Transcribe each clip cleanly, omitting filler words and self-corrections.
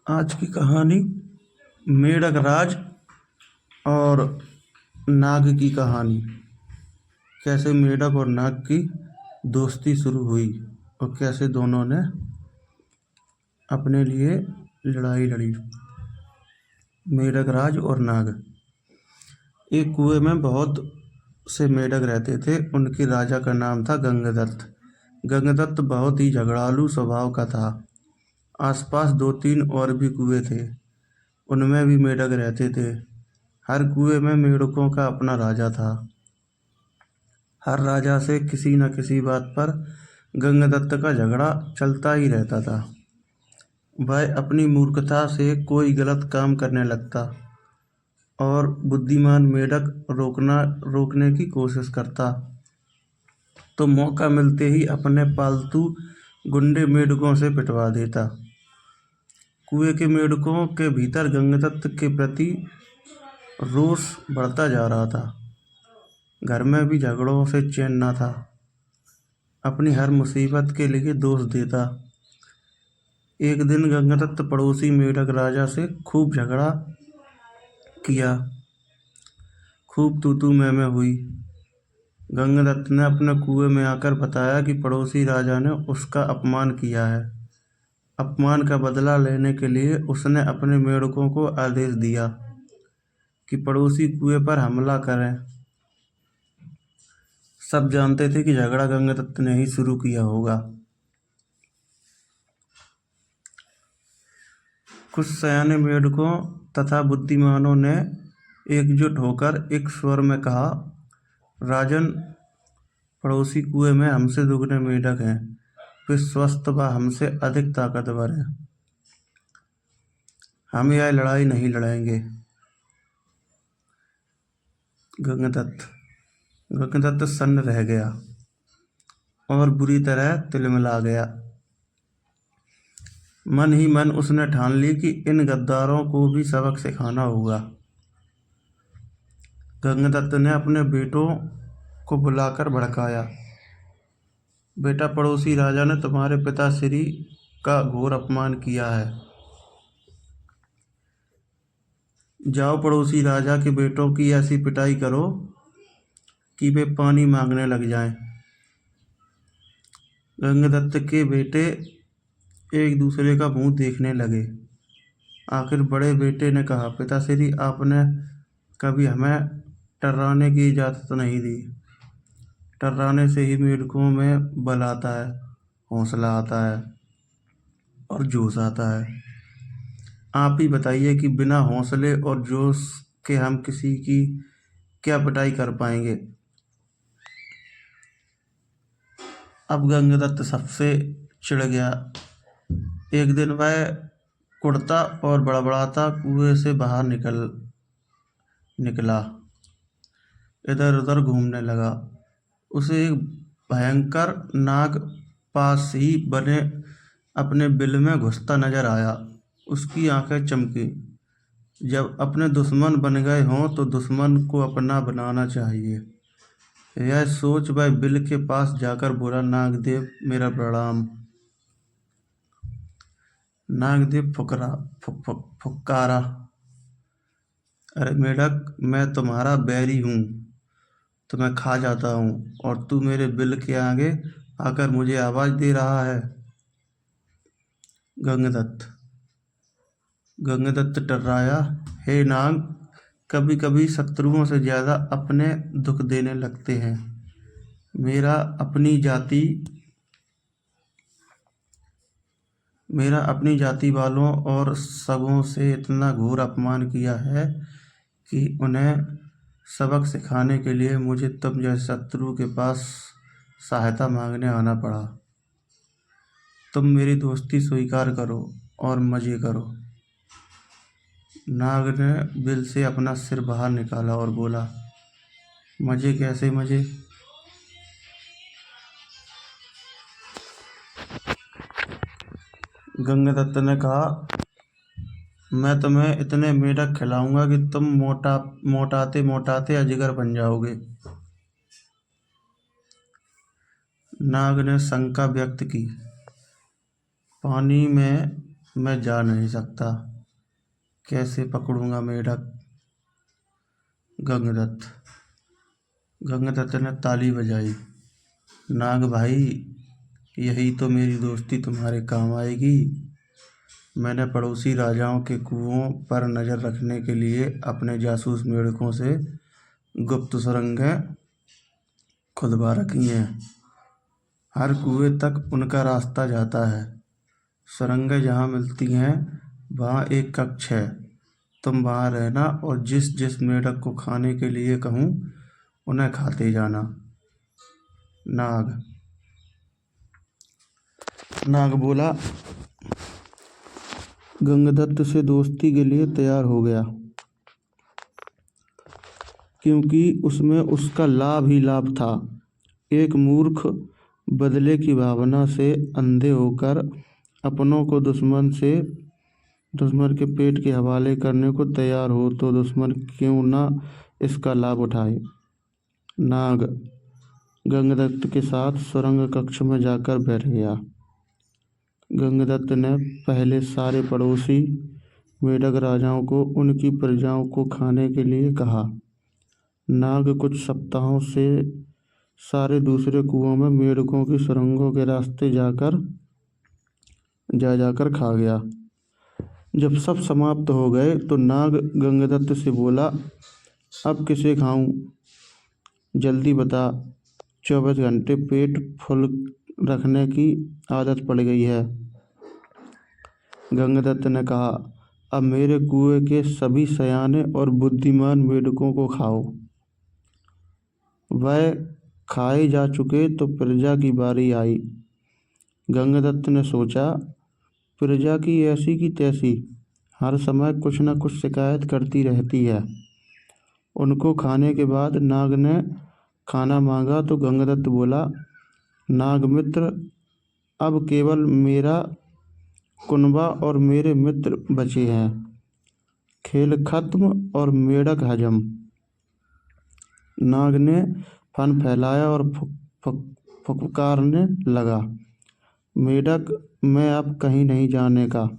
आज की कहानी मेढक राज और नाग की कहानी। कैसे मेढक और नाग की दोस्ती शुरू हुई और कैसे दोनों ने अपने लिए लड़ाई लड़ी। मेढक राज और नाग। एक कुएं में बहुत से मेढक रहते थे। उनके राजा का नाम था गंगदत्त। गंगदत्त बहुत ही झगड़ालू स्वभाव का था। आसपास दो तीन और भी कुएं थे, उनमें भी मेढक रहते थे। हर कुएं में मेढकों का अपना राजा था। हर राजा से किसी न किसी बात पर गंगदत्त का झगड़ा चलता ही रहता था। वह अपनी मूर्खता से कोई गलत काम करने लगता और बुद्धिमान मेढक रोकने की कोशिश करता तो मौका मिलते ही अपने पालतू गुंडे मेढकों से पिटवा देता। कुएं के मेढकों के भीतर गंगदत्त के प्रति रोष बढ़ता जा रहा था। घर में भी झगड़ों से चैन न था। अपनी हर मुसीबत के लिए दोष देता। एक दिन गंगदत्त पड़ोसी मेढक राजा से खूब झगड़ा किया। खूब तू मैं हुई। गंगदत्त ने अपने कुएं में आकर बताया कि पड़ोसी राजा ने उसका अपमान किया है। अपमान का बदला लेने के लिए उसने अपने मेढकों को आदेश दिया कि पड़ोसी कुएं पर हमला करें। सब जानते थे कि झगड़ा गंगदत्त ने ही शुरू किया होगा। कुछ सयाने मेढकों तथा बुद्धिमानों ने एकजुट होकर एक स्वर में कहा, राजन, पड़ोसी कुएं में हमसे दुगने मेढक हैं। वे स्वस्थ व हमसे अधिक ताकतवर हैं। हम यह लड़ाई नहीं लड़ेंगे। गंगदत्त सन्न रह गया और बुरी तरह तिलमिला गया। मन ही मन उसने ठान ली कि इन गद्दारों को भी सबक सिखाना होगा। गंगदत्त ने अपने बेटों को बुलाकर भड़काया, बेटा, पड़ोसी राजा ने तुम्हारे पिताश्री का घोर अपमान किया है। जाओ पड़ोसी राजा के बेटों की ऐसी पिटाई करो कि वे पानी मांगने लग जाएं। गंगदत्त के बेटे एक दूसरे का मुंह देखने लगे। आखिर बड़े बेटे ने कहा, पिताश्री, आपने कभी हमें टर्राने की इजाज़त नहीं दी। टर्राने से ही मेढकों में बल आता है, हौसला आता है और जोश आता है। आप ही बताइए कि बिना हौसले और जोश के हम किसी की क्या पिटाई कर पाएंगे। अब गंगदत्त सबसे चिढ़ गया। एक दिन वह कुड़ता और बड़बड़ाता कुएं से बाहर निकला, इधर उधर घूमने लगा। उसे एक भयंकर नाग पास ही बने अपने बिल में घुसता नजर आया। उसकी आंखें चमकी। जब अपने दुश्मन बन गए हों तो दुश्मन को अपना बनाना चाहिए। यह सोच वह बिल के पास जाकर बोला, नागदेव, मेरा प्रणाम। नागदेव फुफकारा, अरे मेढक, मैं तुम्हारा बैरी हूँ, तुम्हें खा जाता हूँ और तू मेरे बिल के आगे आकर मुझे आवाज़ दे रहा है। गंगदत्त टर्राया, हे नाग, कभी कभी शत्रुओं से ज़्यादा अपने दुख देने लगते हैं। मेरा अपनी जाति वालों और सगों से इतना घोर अपमान किया है कि उन्हें सबक सिखाने के लिए मुझे तुम जैसे शत्रु के पास सहायता मांगने आना पड़ा। तुम मेरी दोस्ती स्वीकार करो और मज़े करो। नाग ने बिल से अपना सिर बाहर निकाला और बोला, मज़े कैसे मज़े? गंगदत्त ने कहा, मैं तुम्हें इतने मेढक खिलाऊंगा कि तुम मोटाते मोटाते अजगर बन जाओगे। नाग ने शंका व्यक्त की। पानी में मैं जा नहीं सकता। कैसे पकड़ूंगा मेढक? गंगदत्त। गंगदत्त ने ताली बजाई। नाग भाई, यही तो मेरी दोस्ती तुम्हारे काम आएगी। मैंने पड़ोसी राजाओं के कुओं पर नज़र रखने के लिए अपने जासूस मेढकों से गुप्त सुरंगें खुदवा रखी हैं। हर कुएं तक उनका रास्ता जाता है। सुरंगें जहाँ मिलती हैं वहाँ एक कक्ष है। तुम वहाँ रहना और जिस जिस मेढक को खाने के लिए कहूँ उन्हें खाते जाना। नाग नाग बोला, गंगदत्त से दोस्ती के लिए तैयार हो गया, क्योंकि उसमें उसका लाभ ही लाभ था। एक मूर्ख बदले की भावना से अंधे होकर अपनों को दुश्मन के पेट के हवाले करने को तैयार हो तो दुश्मन क्यों ना इसका लाभ उठाए। नाग गंगदत्त के साथ सुरंग कक्ष में जाकर बैठ गया। गंगदत्त ने पहले सारे पड़ोसी मेढक राजाओं को उनकी प्रजाओं को खाने के लिए कहा। नाग कुछ सप्ताहों से सारे दूसरे कुओं में मेढकों की सुरंगों के रास्ते जाकर खा गया। जब सब समाप्त हो गए तो नाग गंगदत्त से बोला, अब किसे खाऊं? जल्दी बता। 24 घंटे पेट फुल रखने की आदत पड़ गई है। गंगदत्त ने कहा, अब मेरे कुएं के सभी सयाने और बुद्धिमान मेढकों को खाओ। वह खाए जा चुके तो प्रजा की बारी आई। गंगदत्त ने सोचा, प्रजा की ऐसी की तैसी हर समय कुछ न कुछ शिकायत करती रहती है। उनको खाने के बाद नाग ने खाना मांगा तो गंगदत्त बोला, नाग मित्र, अब केवल मेरा कुनबा और मेरे मित्र बचे हैं। खेल खत्म और मेढक हजम। नाग ने फन फैलाया और फुफकारने लगा, मेढक, मैं अब कहीं नहीं जाने का।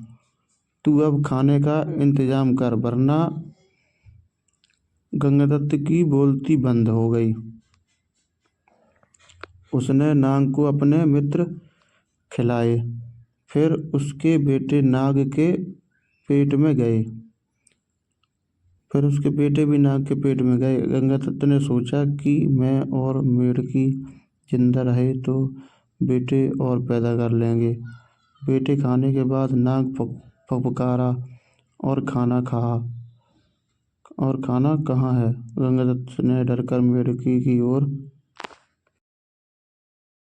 तू अब खाने का इंतजाम कर, वरना। गंगदत्त की बोलती बंद हो गई। उसने नाग को अपने मित्र खिलाए, फिर उसके बेटे नाग के पेट में गए। फिर उसके बेटे भी नाग के पेट में गए। गंगदत्त ने सोचा कि मैं और मेढकी जिंदा रहे तो बेटे और पैदा कर लेंगे। बेटे खाने के बाद नाग फुफकारा और खाना कहा। और खाना कहाँ है? गंगदत्त ने डरकर मेढकी की ओर